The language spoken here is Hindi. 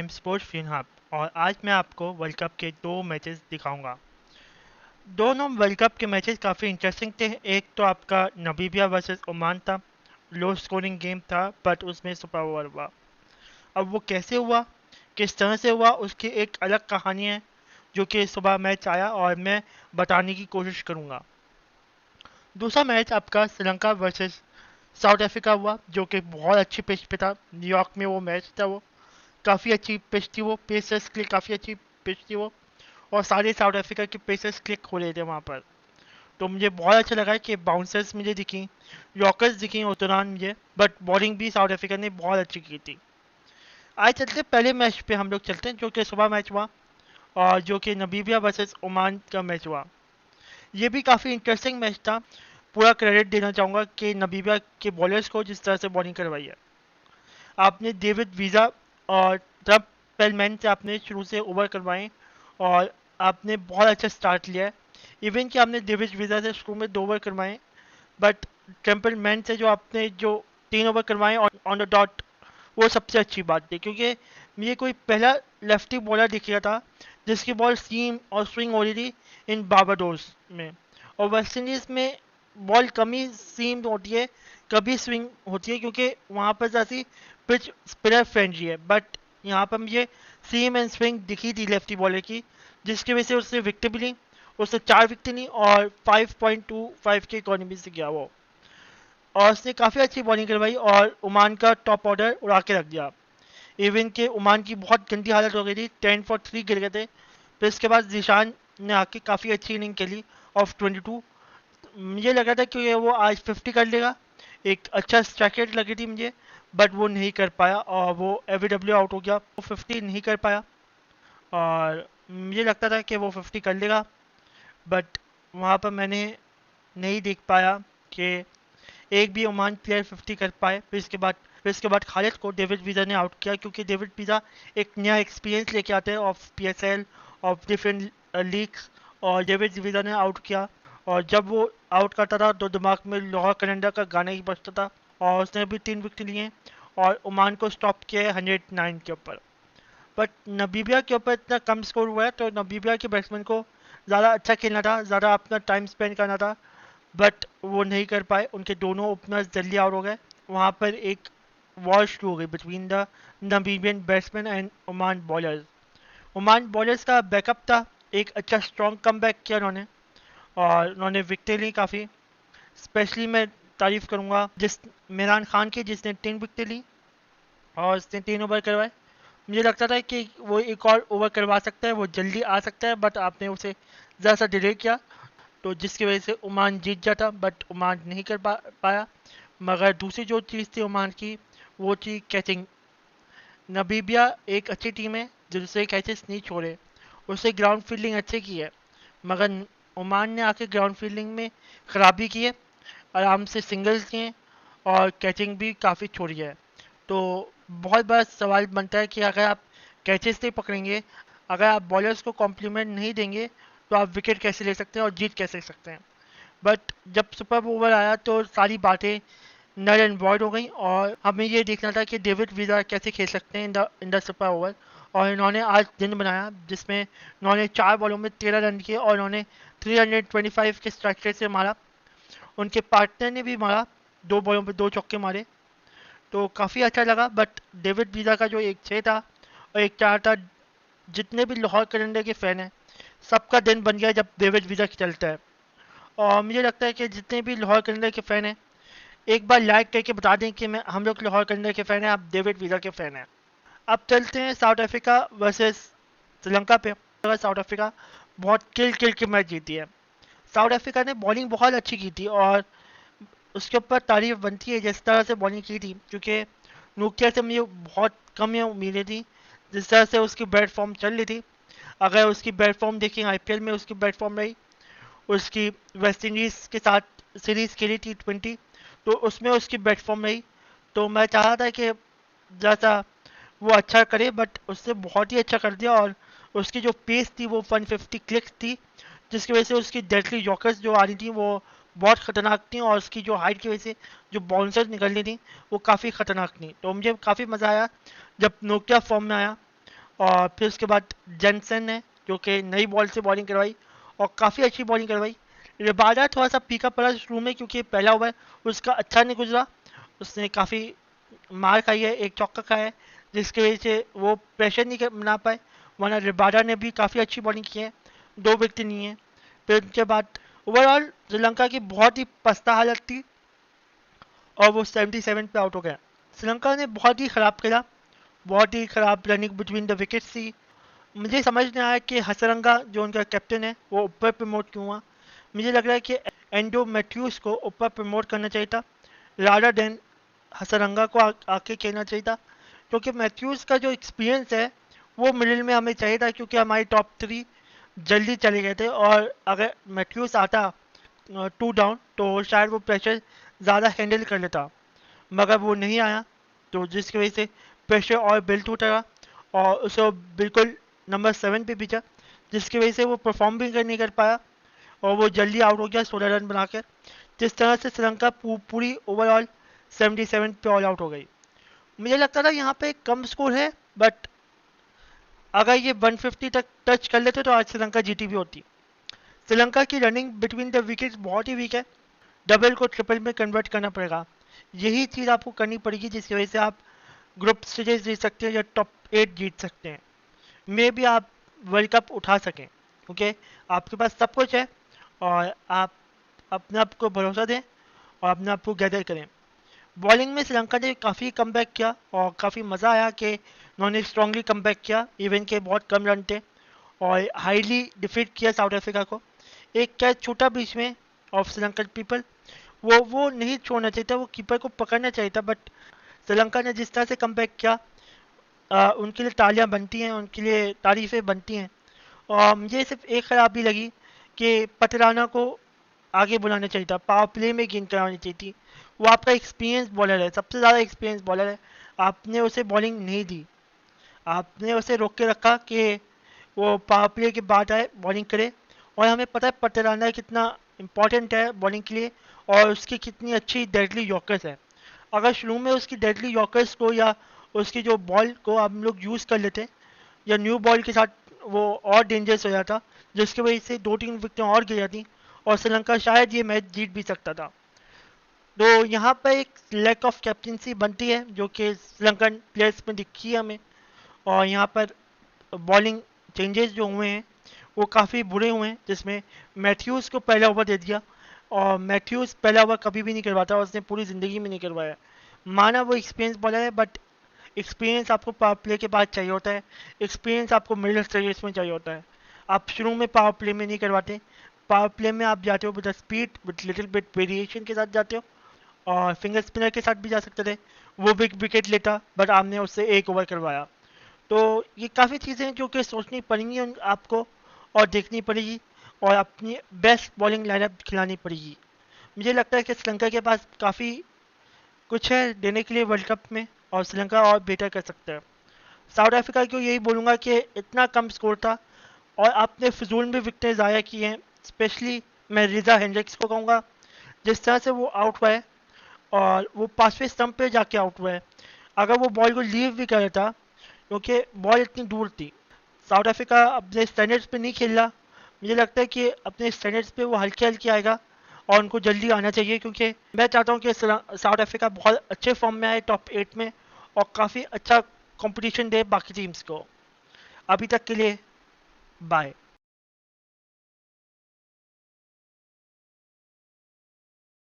एम स्पोर्ट्स फिन हब और आज मैं आपको वर्ल्ड कप के दो मैचेस दिखाऊंगा। दोनों वर्ल्ड कप के मैचेस काफ़ी इंटरेस्टिंग थे। एक तो आपका नमीबिया वर्सेस ओमान था, लो स्कोरिंग गेम था बट उसमें सुपर ओवर हुआ। अब वो कैसे हुआ, किस तरह से हुआ, उसकी एक अलग कहानी है जो कि सुबह मैच आया और मैं बताने की कोशिश करूंगा। दूसरा मैच आपका श्रीलंका वर्सेस साउथ अफ्रीका हुआ जो कि बहुत अच्छी पिच पे था। न्यूयॉर्क में वो मैच था। वो काफ़ी अच्छी पिच थी, वो पेसर्स के लिए काफ़ी अच्छी पिच थी वो, और सारे साउथ अफ्रीका के पेसर्स क्लिक हो रहे थे वहाँ पर। तो मुझे बहुत अच्छा लगा कि बाउंसर्स मुझे दिखी, यॉर्कर्स दिखी उस दौरान मुझे, बट बॉलिंग भी साउथ अफ्रीका ने बहुत अच्छी की थी। आज चलते पहले मैच पे हम लोग चलते हैं जो कि सुबह मैच हुआ और जो कि नमीबिया वर्सेस ओमान का मैच हुआ। ये भी काफ़ी इंटरेस्टिंग मैच था। पूरा क्रेडिट देना चाहूँगा कि नमीबिया के बॉलर्स को जिस तरह से बॉलिंग करवाई है। आपने डेविड वीज़ा और ट्रम्प पेलमैन से आपने शुरू से ओवर करवाए और आपने बहुत अच्छा स्टार्ट लिया है। इवन कि आपने डेविड वीज़ा से शुरू में 2 ओवर करवाए, बट टेम्पलमैन से जो आपने जो 3 ओवर करवाए ऑन द डॉट, वो सबसे अच्छी बात थी क्योंकि मुझे कोई पहला लेफ्टी बॉलर दिख गया था जिसकी बॉल सीम और स्विंग हो रही थी इन बारबाडोस में। और वेस्ट इंडीज़ में बॉल कम ही सीम होती है, कभी स्विंग होती है क्योंकि वहाँ पर जैसी पिच स्पिनर फ्रेंडली है, बट यहाँ पर मुझे सीम एंड स्विंग दिखी थी लेफ्टी बॉलर की, जिसकी वजह से उसने विकेट भी ली। उसने 4 विकेट ली और 5.25 के इकोनॉमी से गया वो, और उसने काफ़ी अच्छी बॉलिंग करवाई और ओमान का टॉप ऑर्डर उड़ा के रख दिया। इवन के ओमान की बहुत गंदी हालत हो गई थी, 10 for 3 गिर गए थे। फिर इसके बाद जिशान ने आके काफ़ी अच्छी इनिंग खेली ऑफ 22। मुझे लगा था कि वो आज 50 कर लेगा, एक अच्छा स्ट्राइक रेट लगी थी मुझे, बट वो नहीं कर पाया और वो एवीडब्ल्यू आउट हो गया। वो 50 नहीं कर पाया और मुझे लगता था कि वो 50 कर लेगा, बट वहाँ पर मैंने नहीं देख पाया कि एक भी ओमान प्लेयर 50 कर पाए। फिर इसके बाद खालिद को डेविड वीज़ा ने आउट किया क्योंकि डेविड वीज़ा एक नया एक्सपीरियंस लेके आते हैं of PSL, of different leagues, और डेविड वीज़ा ने आउट किया। और जब वो आउट करता था तो दिमाग में लाहौर कलंदर का गाना ही बजता था, और उसने भी 3 विकेट लिए और ओमान को स्टॉप किया है 109 के ऊपर। बट नबीबिया के ऊपर इतना कम स्कोर हुआ है तो नबीबिया के बैट्समैन को ज़्यादा अच्छा खेलना था, ज़्यादा अपना टाइम स्पेंड करना था, बट वो नहीं कर पाए। उनके दोनों ओपनर्स जल्दी आउट हो गए। वहाँ पर एक वॉर शुरू हो गई between the Namibian batsman and Oman bowlers. Oman bowlers का बैकअप था, एक अच्छा स्ट्रॉन्ग कमबैक किया उन्होंने और उन्होंने विकेटें ली काफ़ी। स्पेशली मैं तारीफ करूँगा जिस मेहरान खान की, जिसने 3 विकेटें ली और उसने 3 ओवर करवाए। मुझे लगता था कि वो एक और ओवर करवा सकता है, वो जल्दी आ सकता है, बट आपने उसे ज़रा सा डिले किया तो जिसकी वजह से ओमान जीत जाता, बट ओमान नहीं कर पाया। मगर दूसरी जो चीज़ थी ओमान की, वो थी कैचिंग। नबीबिया एक अच्छी टीम है जो दूसरे कैचेस नहीं छोड़े, उससे ग्राउंड फील्डिंग अच्छी की है, मगर ओमान ने आके ग्राउंड फील्डिंग में खराबी की है। आराम से सिंगल्स किए और कैचिंग भी काफ़ी छोड़ी है। तो बहुत बड़ा सवाल बनता है कि अगर आप कैचेस नहीं पकड़ेंगे, अगर आप बॉलर्स को कॉम्प्लीमेंट नहीं देंगे, तो आप विकेट कैसे ले सकते हैं और जीत कैसे सकते हैं। बट जब सुपर ओवर आया तो सारी बातें नल एंड वॉइड हो गई और हमें ये देखना था कि डेविड वीज़ा कैसे खेल सकते हैं इन द सुपर ओवर। और इन्होंने आज दिन बनाया जिसमें इन्होंने 4 बॉलों में 13 रन किए और इन्होंने 325 के स्ट्राइक रेट से मारा। उनके पार्टनर ने भी मारा, 2 बॉलों पे 2 चौके मारे, तो काफ़ी अच्छा लगा। बट डेविड वीज़ा का जो एक 6 था और एक 4 था, जितने भी लाहौर कलंदर के फ़ैन हैं सबका दिन बन गया जब डेविड वीज़ा चलता है। और मुझे लगता है कि जितने भी लाहौर कलंदर के फ़ैन हैं एक बार लाइक करके बता दें कि मैं हम लोग लाहौर कलंदर के फ़ैन हैं, आप डेविड वीज़ा के फ़ैन हैं। अब चलते हैं साउथ अफ्रीका वर्सेस श्रीलंका पे। साउथ अफ्रीका बहुत किल के मैच जीती है। साउथ अफ्रीका ने बॉलिंग बहुत अच्छी की थी और उसके ऊपर तारीफ बनती है जिस तरह से बॉलिंग की थी, क्योंकि नोकिया से मुझे बहुत कम ही उम्मीदें थी जिस तरह से उसकी बैट फॉर्म चल रही थी। अगर उसकी बैट फॉर्म देखें, आईपीएल में उसकी बैट फॉर्म रही, उसकी वेस्ट इंडीज़ के साथ सीरीज़ खेली T20, तो उसमें उसकी बैट फॉर्म रही। तो मैं चाहा था कि जैसा वो अच्छा करे, बट उसने बहुत ही अच्छा कर दिया। और उसकी जो पेस थी वो 150 क्लिक्स थी, जिसकी वजह से उसकी डेडली यॉर्कर्स जो आ रही थी वो बहुत ख़तरनाक थी, और उसकी जो हाइट की वजह से जो बाउंसर्स निकल रही थी वो काफ़ी ख़तरनाक थी। तो मुझे काफ़ी मज़ा आया जब नोकिया फॉर्म में आया। और फिर उसके बाद जेनसन ने जो कि नई बॉल से बॉलिंग करवाई और काफ़ी अच्छी बॉलिंग करवाई। रबाडा थोड़ा सा फीका पड़ा शुरू में क्योंकि पहला ओवर उसका अच्छा नहीं गुजरा, उसने काफ़ी मार खाई है, एक चौका खाया है, जिसकी वजह से वो प्रेशर नहीं बना पाए, वरना रबाडा ने भी काफ़ी अच्छी बॉलिंग की है, 2 विकेट नहीं है। फिर उसके बाद ओवरऑल श्रीलंका की बहुत ही पस्ता हालत थी और वो 77 पे आउट हो गया। श्रीलंका ने बहुत ही ख़राब खेला, बहुत ही ख़राब रनिंग बिटवीन द विकेट्स थी। मुझे समझ नहीं आया कि हसरंगा जो उनका कैप्टन है वो ऊपर प्रमोट क्यों हुआ। मुझे लग रहा है कि एंडो मैथ्यूज को ऊपर प्रमोट करना चाहिए था राडर देन हसरंगा को आके खेलना चाहिए था, क्योंकि मैथ्यूज का जो एक्सपीरियंस है वो मिडिल में हमें चाहिए था, क्योंकि हमारी टॉप 3 जल्दी चले गए थे और अगर मैथ्यूज आता 2 डाउन तो शायद वो प्रेशर ज़्यादा हैंडल कर लेता, मगर वो नहीं आया, तो जिसकी वजह से प्रेशर और बिल्ट होता रहा और उसे बिल्कुल नंबर 7 पे भेजा, जिसकी वजह से वो परफॉर्म भी नहीं कर पाया और वो जल्दी आउट हो गया 16 रन बनाकर। जिस तरह से श्रीलंका पूरी ओवरऑल 77 पे ऑल आउट हो गई। मुझे लगता था यहाँ पे कम स्कोर है, बट अगर ये 150 तक टच कर लेते तो आज श्रीलंका जीती भी होती। श्रीलंका की रनिंग बिटवीन द विकेट्स बहुत ही वीक है, डबल को ट्रिपल में कन्वर्ट करना पड़ेगा, यही चीज़ आपको करनी पड़ेगी, जिसकी वजह से आप ग्रुप स्टेजेस जीत सकते हैं या टॉप 8 जीत सकते हैं, मे भी आप वर्ल्ड कप उठा सकें, ओके। आपके पास सब कुछ है और आप अपने आप को भरोसा दें और अपने आप को गैदर करें। बॉलिंग में श्रीलंका ने काफ़ी कमबैक किया और काफ़ी मज़ा आया कि उन्होंने स्ट्रांगली कमबैक किया, इवन के बहुत कम रन थे और हाईली डिफीट किया साउथ अफ्रीका को। एक कैच छूटा बीच में ऑफ श्रीलंकन पीपल, वो नहीं छोड़ना चाहिए था, वो कीपर को पकड़ना चाहिए था, बट श्रीलंका ने जिस तरह से कमबैक किया उनके लिए तालियां बनती हैं, उनके लिए तारीफ़ें बनती हैं। और मुझे सिर्फ एक खराबी लगी कि पटराना को आगे बुलाना चाहिए था, पावर प्ले में गेंद करानी चाहिए थी। वो आपका एक्सपीरियंस बॉलर है, सबसे ज़्यादा एक्सपीरियंस बॉलर है, आपने उसे बॉलिंग नहीं दी, आपने उसे रोक के रखा कि वो पावर प्ले के बाद आए बॉलिंग करे। और हमें पता है पटराना कितना इम्पोर्टेंट है बॉलिंग के लिए और उसकी कितनी अच्छी डेडली यॉर्कर्स है। अगर शुरू में उसकी डेडली यॉर्कर्स को या उसकी जो बॉल को हम लोग यूज़ कर लेते या न्यू बॉल के साथ, वो और डेंजरस हो जाता, जिसकी वजह से 2-3 विकेटें और गिर जाती और श्रीलंका शायद ये मैच जीत भी सकता था। तो यहाँ पर एक लैक ऑफ कैप्टनसी बनती है जो कि श्रीलंकन प्लेयर्स में दिखी है हमें। और यहाँ पर बॉलिंग चेंजेस जो हुए हैं वो काफ़ी बुरे हुए हैं, जिसमें मैथ्यूज़ को पहला ओवर दे दिया और मैथ्यूज़ पहला ओवर कभी भी नहीं करवाता, उसने पूरी ज़िंदगी में नहीं करवाया। माना वो एक्सपीरियंस बॉलर है, बट एक्सपीरियंस आपको पावर प्ले के बाद चाहिए होता है, एक्सपीरियंस आपको मिडिल स्टेजेस में चाहिए होता है। आप शुरू में पावर प्ले में नहीं करवाते, पावर प्ले में आप जाते हो with speed with little bit variation के साथ जाते हो, और फिंगर स्पिनर के साथ भी जा सकते थे, वो बिग विकेट लेता, बट आपने उससे एक ओवर करवाया। तो ये काफ़ी चीज़ें हैं जो कि सोचनी पड़ेंगी आपको और देखनी पड़ेगी और अपनी बेस्ट बॉलिंग लाइनअप खिलानी पड़ेगी। मुझे लगता है कि श्रीलंका के पास काफ़ी कुछ है देने के लिए वर्ल्ड कप में और श्रीलंका और बेटर कर सकता है। साउथ अफ्रीका को यही बोलूँगा कि इतना कम स्कोर था और आपने फिजूल में विकेटें ज़ाया की हैं, स्पेशली मैं रिजा हेंड्रिक्स को कहूँगा, जिस तरह से वो आउट हुआ है और वो 5वें स्टंप पे जाके आउट हुआ है। अगर वो बॉल को लीव भी कर था, क्योंकि बॉल इतनी दूर थी, साउथ अफ्रीका अपने स्टैंडर्ड्स पे नहीं खेल रहा। मुझे लगता है कि अपने स्टैंडर्ड्स पे वो हल्के हल्के आएगा और उनको जल्दी आना चाहिए, क्योंकि मैं चाहता हूँ कि साउथ अफ्रीका बहुत अच्छे फॉर्म में आए टॉप 8 में और काफ़ी अच्छा कंपटीशन दे बाकी टीम्स को। अभी तक के लिए बाय।